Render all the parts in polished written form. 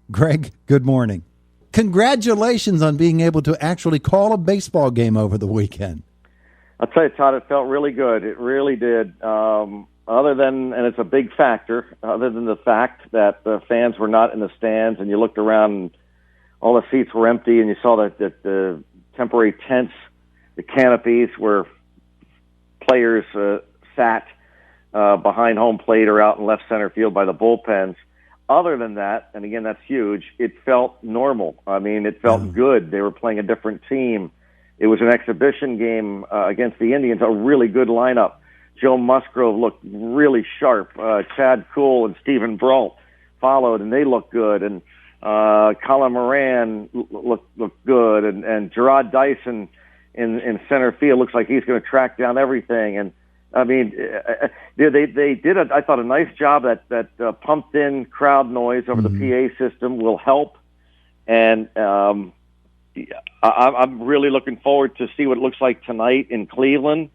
Greg, good morning. Congratulations on being able to actually call a baseball game over the weekend. I'll tell you, Todd, it felt really good. It really did. Other than, and it's a big factor, other than the fact that the fans were not in the stands and you looked around and all the seats were empty and you saw that the temporary tents, the canopies where players sat behind home plate or out in left center field by the bullpens. Other than that, and again, that's huge, it felt normal. I mean, it felt good. They were playing a different team. It was an exhibition game against the Indians, a really good lineup. Joe Musgrove looked really sharp. Chad Kuhl and Stephen Brault followed, and they looked good. And Colin Moran looked good. And Gerard Dyson in center field looks like he's going to track down everything. And I mean, they did, I thought, a nice job. That pumped in crowd noise over the PA system will help. And I'm really looking forward to see what it looks like tonight in Cleveland.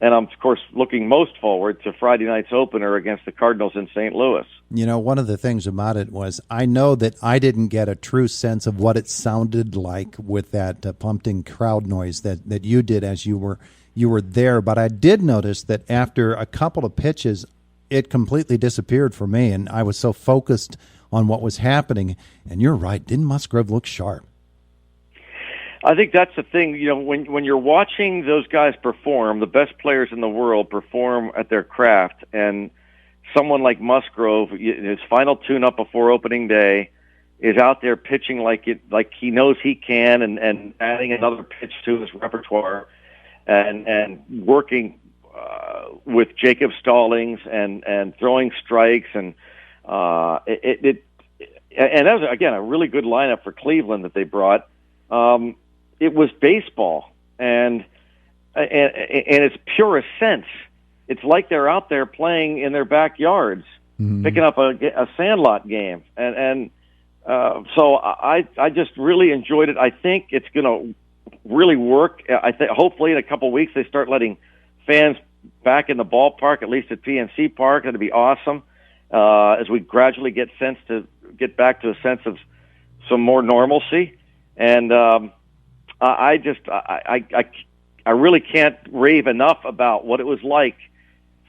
And I'm, of course, looking most forward to Friday night's opener against the Cardinals in St. Louis. You know, one of the things about it was I know that I didn't get a true sense of what it sounded like with that pumped-in crowd noise that you did as you were there. But I did notice that after a couple of pitches, it completely disappeared for me, and I was so focused on what was happening. And you're right, didn't Musgrove look sharp? I think that's the thing, you know, when you're watching those guys perform, the best players in the world perform at their craft, and someone like Musgrove, his final tune-up before opening day, is out there pitching like he knows he can, and adding another pitch to his repertoire, and working with Jacob Stallings and throwing strikes, and that was, again, a really good lineup for Cleveland that they brought. It was baseball, and in its purest sense, it's like they're out there playing in their backyards, picking up a sandlot game, and so I just really enjoyed it. I think it's going to really work. I think hopefully in a couple of weeks they start letting fans back in the ballpark, at least at PNC Park. That'd be awesome as we gradually get back to a sense of some more normalcy. And I really can't rave enough about what it was like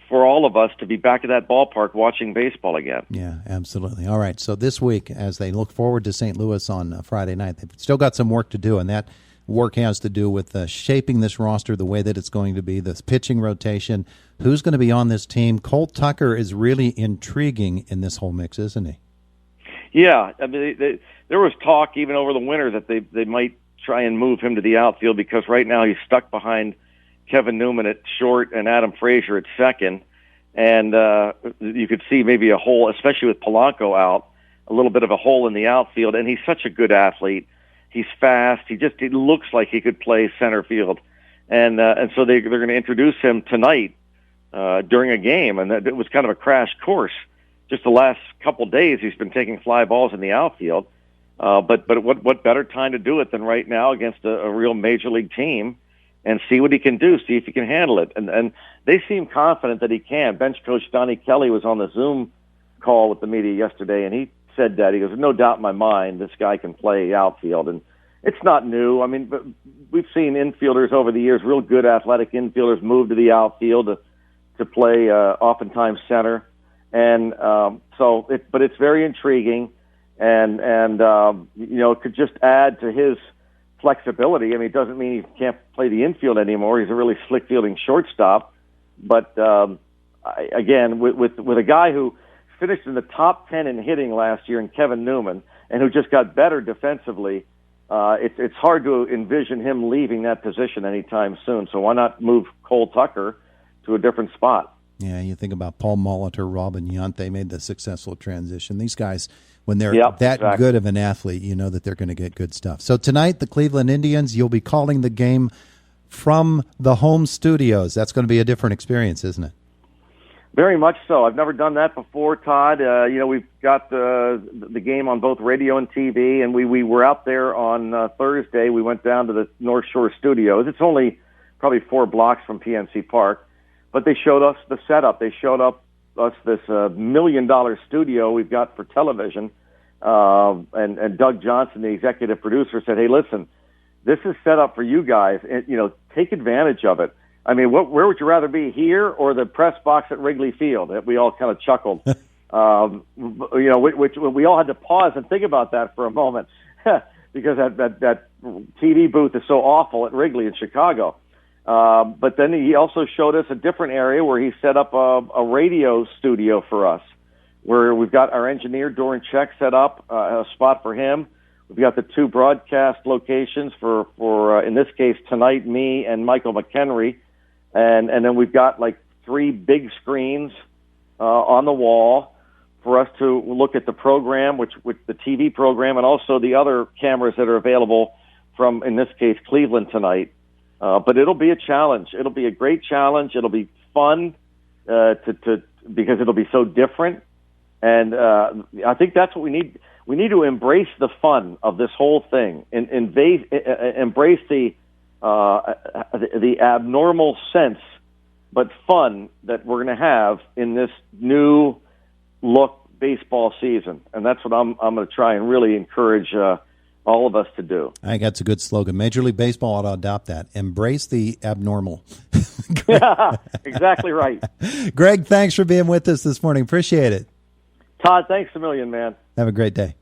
for all of us to be back at that ballpark watching baseball again. Yeah, absolutely. All right, so this week, as they look forward to St. Louis on Friday night, they've still got some work to do, and that work has to do with shaping this roster the way that it's going to be, this pitching rotation, who's going to be on this team. Cole Tucker is really intriguing in this whole mix, isn't he? Yeah, I mean, there was talk even over the winter that they might try and move him to the outfield because right now he's stuck behind Kevin Newman at short and Adam Frazier at second. And you could see maybe a hole, especially with Polanco out, a little bit of a hole in the outfield. And he's such a good athlete. He's fast. He looks like he could play center field. And so they're going to introduce him tonight during a game. And it was kind of a crash course. Just the last couple days, he's been taking fly balls in the outfield. But what better time to do it than right now against a real major league team and see what he can do, see if he can handle it. And they seem confident that he can. Bench coach Donnie Kelly was on the Zoom call with the media yesterday, and he said that. He goes, no doubt in my mind this guy can play outfield. And it's not new. I mean, we've seen infielders over the years, real good athletic infielders, move to the outfield to play oftentimes center. And but it's very intriguing, and you know, it could just add to his flexibility. I mean, it doesn't mean he can't play the infield anymore. He's a really slick fielding shortstop. But again, with a guy who finished in the top 10 in hitting last year in Kevin Newman, and who just got better defensively, it's hard to envision him leaving that position anytime soon. So why not move Cole Tucker to a different spot? Yeah, you think about Paul Molitor, Robin Yount, they made the successful transition. These guys, when they're that good of an athlete, you know that they're going to get good stuff. So tonight, the Cleveland Indians, you'll be calling the game from the home studios. That's going to be a different experience, isn't it? Very much so. I've never done that before, Todd. You know, we've got the game on both radio and TV, and we were out there on Thursday. We went down to the North Shore studios. It's only probably 4 blocks from PNC Park. But they showed us the setup. They showed us this $1 million studio we've got for television and Doug Johnson, the executive producer, said, "Hey, listen, this is set up for you guys, and take advantage of it." I mean, where would you rather be, here or the press box at Wrigley Field? We all kind of chuckled, which we all had to pause and think about that for a moment because that TV booth is so awful at Wrigley in Chicago. But then he also showed us a different area where he set up a radio studio for us, where we've got our engineer, Doran Check, set up a spot for him. We've got the 2 broadcast locations for in this case, tonight, me and Michael McHenry. And then we've got like 3 big screens on the wall for us to look at the program, with the TV program, and also the other cameras that are available from, in this case, Cleveland tonight. But it'll be a challenge. It'll be a great challenge. It'll be fun because it'll be so different. And I think that's what we need. We need to embrace the fun of this whole thing, and embrace the abnormal sense, but fun that we're going to have in this new look baseball season. And that's what I'm going to try and really encourage all of us to do. I think that's a good slogan. Major League Baseball ought to adopt that. Embrace the abnormal. Yeah, exactly right. Greg, thanks for being with us this morning. Appreciate it. Todd, thanks a million, man. Have a great day.